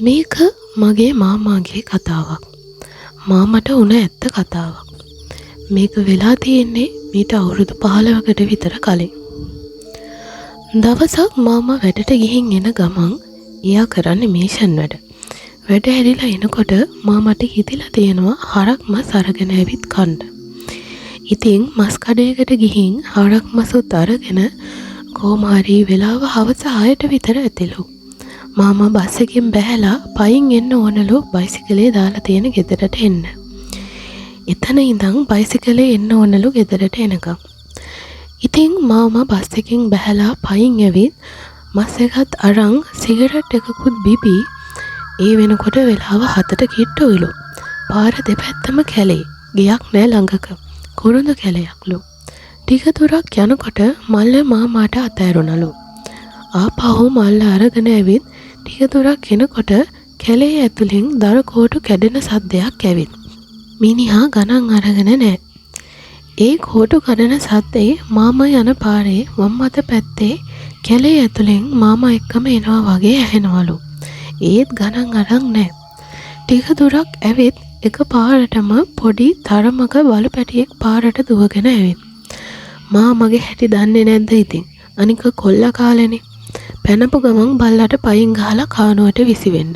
මේක මගේ මාමාගේ කතාවක්. මාමට උන ඇත්ත කතාවක්. මේක වෙලා තියෙන්නේ මීට අවුරුදු 15කට විතර කලින්. දවසක් මාමා වැඩට ගිහින් එන ගමන් එයා කරන්නේ මේෂන් වැඩ. වැඩ ඇරිලා එනකොට මාමට හිතිලා තියෙනවා හරක් මස් අරගෙන ඇවිත් කන්න. ඉතින් මස් කඩේකට ගිහින් හරක් මසුත් අරගෙන කොහොම හරි වෙලාව හවස 6ට විතර ඇතිලු. මාමා බස් එකෙන් බැහැලා පයින් එන්න ඕනලු බයිසිකලේ දාලා තියෙන ගෙදරට එන්න. එතන ඉඳන් බයිසිකලේ එන්න ඕනලු ගෙදරට එනකම්. ඉතින් මාමා බස් එකෙන් බැහැලා පයින් ඇවිත් මස් එකත් අරන් සිගරට් එකකුත් බිබි ඒ වෙනකොට වෙලාව 7ට කිට්ටුයිලු. පාර දෙපැත්තම කැලේ. ගියක් නෑ ළඟක. කුරුඳු කැලයක්ලු. ටික දුරක් යනකොට මල්ල මාමාට අතෑරුණලු. ආපහු මල්ල අරගෙන ඇවිත් ටික දුරක් එනකොට කැලේ ඇතුලෙන් දර කෝටු කැඩෙන සද්දයක් ඇවිත්. මිනිහා ගණන් අරගෙන නෑ. ඒ කෝටු කඩන සද්දේ මාමා යන පාරේ වම් අත පැත්තේ කැලේ ඇතුලෙන් මාමා එක්කම එනවා වගේ ඇහෙනවලු. ඒත් ගණන් අරන් නෑ. ටික දුරක් ඇවිත් එක පාරටම පොඩි තරමක බලු පැටියෙක් පාරට දුවගෙන ඇවිත්. මාමගේ හැටි දන්නේ නැද්ද ඉතින්? අනික කොල්ලා කාලෙනේ. පැනපු ගමන් බල්ලට පයින් ගහලා කානුවට විසිවෙන්න.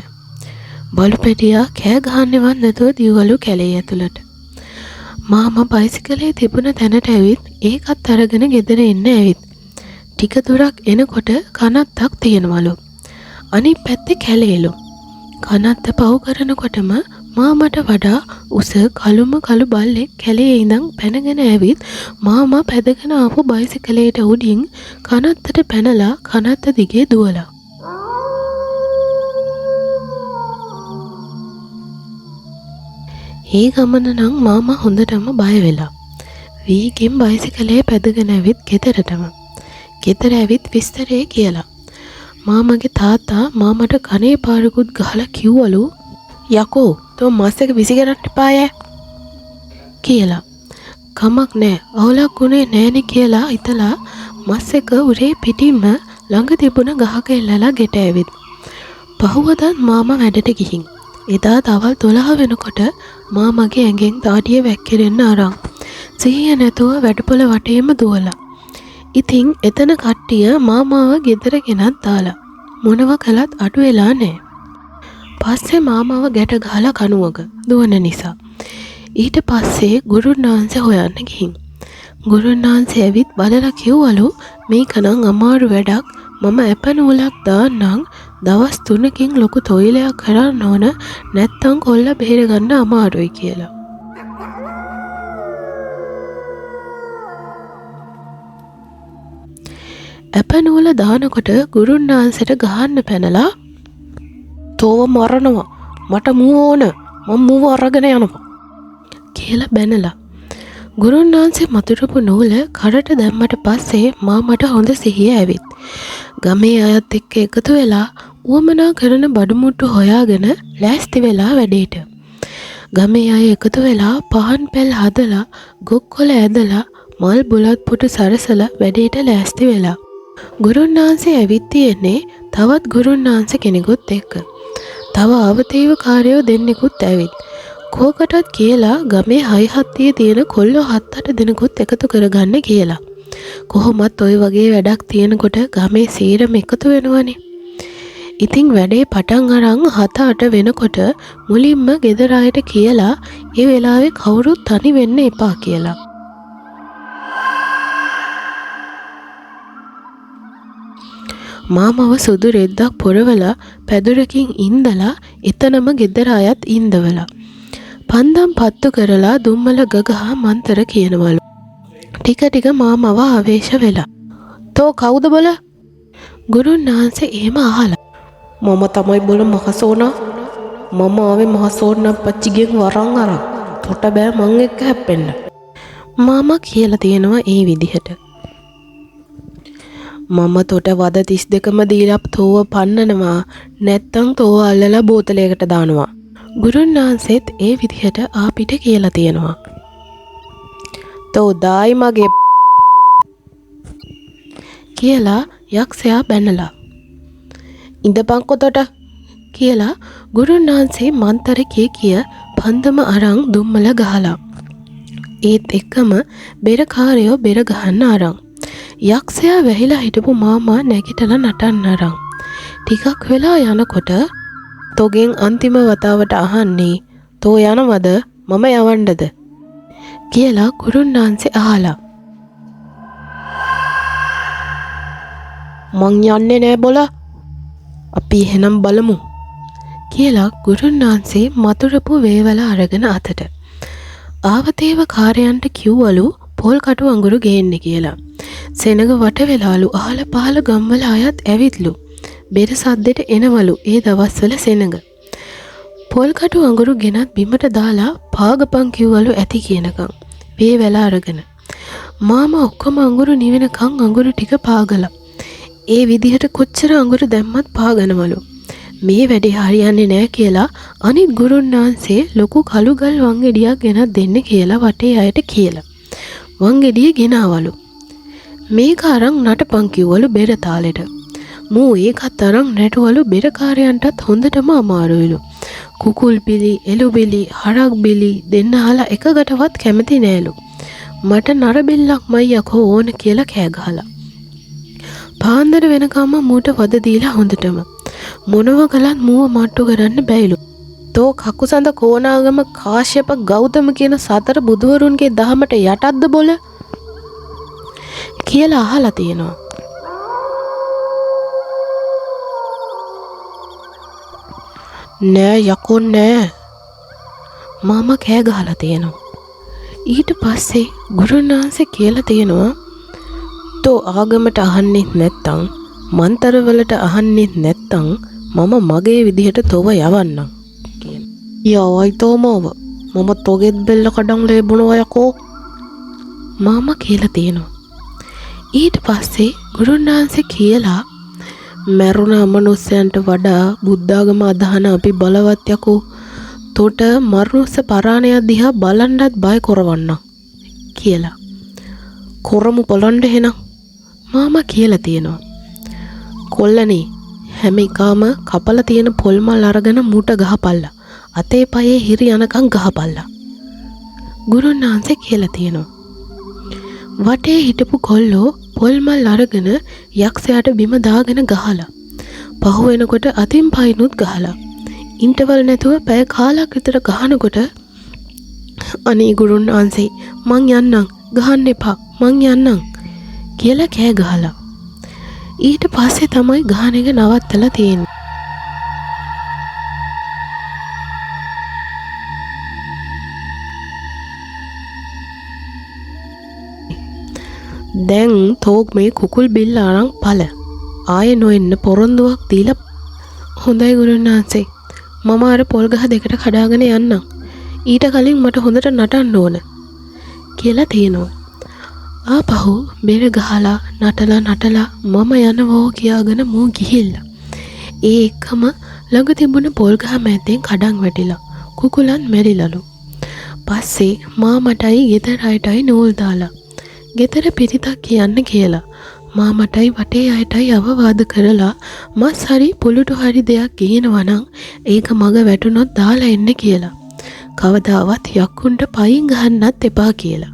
බලු පැටියා කෑ ගහන්නේවත් නැතුව දිවවලු කැලේ ඇතුළට. මාමා බයිසිකලේ තිබුණ තැනට ඇවිත් ඒකත් අරගෙන ගෙදර එන්න ඇවිත්. ටික දුරක් එනකොට කනත්තක් තියෙනවලු. අනිත් පැත්තේ කැලේලු. කනත්ත පහු කරනකොටම මාමට වඩා උස කළුම කළු බල්ලෙක් කැලේ ඉඳන් පැනගෙන ඇවිත් මාමා පැදගෙන ආපු බයිසිකලේට උඩින් කනත්තට පැනලා කනත්ත දිගේ දුවලා. ඒ ගමන නම් මාමා හොඳටම බය වෙලා. වීගෙන් බයිසිකලේ පැදගෙන ඇවිත් ගෙදරටම. ගෙදර ඇවිත් විස්තරේ කියලා. මාමගේ තාත්තා මාමට කනේ පාරකුත් ගහලා කිව්වලු යකෝ තෝ මස් එක විසිකරන්න එපාය කියලා. කමක් නෑ අවුලක් උනේ නෑනේ කියලා හිතලා මස් එක උරේ පිටින්ම ළඟ තිබුණ ගහක එල්ලලා ගෙට ඇවිත්. පහුවදත් මාමා වැඩට ගිහින්. එදා දවල් 12 වෙනකොට මාමගේ ඇඟෙන් දාඩිය වැක්කිරෙන්න අරන්. සිහිය නැතුව වැඩපොළ වටේම දුවලා. ඉතින් එතන කට්ටිය මාමාව ගෙදර ගෙනත් දාලා. මොනව කළත් අඩු වෙලා නෑ. පස්සේ මාමාව ගැට ගහලා කනුවක දුවන නිසා. ඊට පස්සේ ගුරුන්නාන්සේ හොයන්න ගිහින්. ගුරුන්නාන්සේ ඇවිත් බලලා කිව්වලු මේක නම් අමාරු වැඩක්. මම ඇප නූලක් දාන්නම් දවස් 3කින් ලොකු තොইলයක් කරන්න ඕන නැත්තම් කොල්ල බේර ගන්න අමාරුයි කියලා. ඇප නූල දානකොට ගුරුන්නාන්සේට ගහන්න පැනලා තෝව මරනවා මට මූ ඕන මම මූව අරගෙන යනවා කියලා බැනලා. ගුරුන්නාන්සේ මතුරුපු නූල කරට දැම්මට පස්සේ මාමට හොඳ සිහිය ඇවිත්. ගමේ අයත් එක්ක එකතු වෙලා උවමනා කරන බඩු මුට්ටු හොයාගෙන ලෑස්ති වෙලා වැඩේට. ගමේ අය එකතු වෙලා පහන් පැල් හදලා ගොක්කොල ඇදලා මල් බුලත් පුටු සරසලා වැඩේට ලෑස්ති වෙලා. ගුරුන්නාන්සේ ඇවිත් තියෙන්නේ තවත් ගුරුන්නාන්සේ කෙනෙකුත් එක්ක. තව අවතීව කාර්යෝ දෙන්නෙකුත් ඇවිත්. කෝකටත් කියලා ගමේ 6-7 තියෙන කොල්ලෝ 7-8 දෙනෙකුත් එකතු කරගන්න කියලා. කොහොමත් ওই වගේ වැඩක් තියෙනකොට ගමේ සීරම එකතු වෙනවනේ. ඉතින් වැඩේ පටන් අරන් 7-8 වෙනකොට මුලින්ම ගෙදර අයට කියලා ඒ වෙලාවේ කවුරුත් තනි වෙන්න එපා කියලා. මාමව සුදු රෙද්දක් පොරවලා පැදුරකින් ඉඳලා එතනම ගෙදර අයත් ඉඳවලා. පන්දම් පත්තු කරලා දුම්මල ගගහ මන්තර කියනවලු. ටික ටික මාමව ආවේශ වෙලා. තෝ කවුද බල? ගුරුන්නාන්සේ එහෙම අහලා. මම තමයි බල මහසෝනා. මම ආවේ මහසෝනා පච්චිගෙන් වරන් අරන්. තොට බෑ මං එක්ක හැප්පෙන්න. මාමා කියලා තියෙනවා ඒ විදිහට. මම තොට වද 32ම දීලා තෝව පන්නනවා නැත්තම් තෝව අල්ලලා බෝතලයකට දානවා. ගුරුන්නාන්සේත් ඒ විදිහට ආපිට කියලා තියෙනවා. තෝ දායි මගේ කියලා යක්ෂයා බැනලා. ඉඳපන් කොතට කියලා ගුරුන් වහන්සේ මන්තරේ කිය පන්දම අරන් දුම්මල ගහලා. ඒත් එක්කම බෙරකාරයෝ බෙර ගහන්න අරන්. යක්ෂයා වැහිලා හිටපු මාමා නැගිටලා නටන්න අරන්. ටිකක් වෙලා යනකොට තොගෙන් අන්තිම වතාවට අහන්නේ තෝ යනවද මම යවන්නද කියලා ගුරුන් වහන්සේ අහලා. මං යන්නේ නෑ බොලා. අපි එහෙනම් බලමු කියලා ගුරුන් වහන්සේ මතුරුපු වේවල අරගෙන අතට. ආවතේව කාර්යයන්ට කිව්වලු පොල් කටු අඟුරු ගේන්න කියලා. සෙනග වට වෙලාලු අහල පහල ගම්වල අයත් ඇවිත්ලු. බෙර සද්දෙට එනවලු ඒ දවස්වල සෙනග. පොල් කටු අඟුරු ගෙනත් බිමට දාලා පාගපන් කිව්වලු ඇති කියනකම්. වේවල අරගෙන. මාමා ඔක්කොම අඟුරු නිවෙනකම් අඟුරු ටික පාගලා. ඒ විදිහට කොච්චර අඟුරු දැම්මත් පාගනවලු. මේ වැඩේ හරියන්නේ නෑ කියලා අනිත් ගුරුන් වහන්සේ ලොකු කළුගල් වංගෙඩියක් ගෙනත් දෙන්න කියලා වටේ අයට කියලා. වංගෙඩිය ගෙනාවලු. මේක අරන් නටපන් කිව්වලු බෙර තාලෙට. මූ ඒකත් අරන් නැටුවලු බෙරකාරයන්ටත් හොඳටම අමාරුයිලු. කුකුල් බිලි, එළු බිලි, හරක් බිලි දෙන්න අහලා එකකටවත් කැමති නෑලු. මට නරබෙල්ලක්මයි යකෝ ඕන කියලා කෑ ගහලා. පාන්දර වෙනකම්ම මූට වද දීලා හොඳටම. මොනව කළත් මූව මට්ටු කරන්න බැයිලු. තෝ කකුසඳ කෝනාගම කාශ්‍යප ගෞතම කියන සතර බුදුවරුන්ගේ දහමට යටත්ද බොල කියලා අහලා තියෙනවා. නෑ යකෝ නෑ මාමා කෑ ගහලා තියෙනවා. ඊට පස්සේ ගුරුන් වහන්සේ කියලා තියෙනවා තෝ ආගමට අහන්නෙත් නැත්තම් මන්තරවලට අහන්නෙත් නැත්තම් මම මගේ විදිහට තොව යවන්නම් කියන. යවයි තෝමව මම තොගෙත් බෙල්ල කඩන් ලැබුණා යකෝ මාමා කියලා තියෙනවා. ඊට පස්සේ ගුරුන් වහන්සේ කියලා මරුණ අමනුෂ්‍යයන්ට වඩා බුද්ධාගම අදහන අපි බලවත් යකෝ. තොට මරුස්ස පරාණය දිහා බලන්නත් බය කරවන්න කියලා. කොරමු පොළොන්ඩ හෙනම් මාමා කියලා තියෙනවා. කොල්ලනේ හැම එකාම කපල තියෙන පොල්මල් අරගෙන මූට ගහපල්ලා. අතේ පයේ හිරි යනකම් ගහපල්ලා. ගුරුන් වහන්සේ කියලා තියෙනවා. වටේ හිටපු කොල්ලෝ පොල්මල් අරගෙන යක්ෂයාට බිම දාගෙන ගහලා. පහු වෙනකොට අතින් පයින්ුත් ගහලා. ඉන්ටර්වල් නැතුව පැය කාලක් විතර ගහනකොට අනේ ගුරුන් වහන්සේ මං යන්නම් ගහන්න එපා මං යන්නම් කියලා කෑ ගහලා. ඊට පස්සේ තමයි ගහන එක නවත්තලා තියෙන්නේ. දැන් තෝක් මේ කුකුල් බිල්ල අරන් පල. ආයෙ නොෙන්න පොරොන්දුවක් දීලා හොඳයි ගුරුන් වහන්සේ. මම අර පොල් ගහ දෙකට කඩාගෙන යන්නම්. ඊට කලින් මට හොඳට නටන්න ඕන කියලා තියෙනවා. ආපහු බෙර ගහලා නටලා මම යනවෝ කියාගෙන මූ ගිහිල්ලා. ඒ එක්කම ළඟ තිබුණ පොල් ගහ මැද්දෙන් කඩන් වැටිලා කුකුලන් මැරිලලු. පස්සේ මාමටයි ගෙදර අයටයි නූල් දාලා ගෙදර පිරිතක් කියන්න කියලා මාමටයි වටේ අයටයි අවවාද කරලා මස් හරි පුළුටු හරි දෙයක් ගේනවා නම් ඒක මග වැටුනොත් දාලා එන්න කියලා. කවදාවත් යක්කුන්ට පයින් ගහන්නත් එපා කියලා.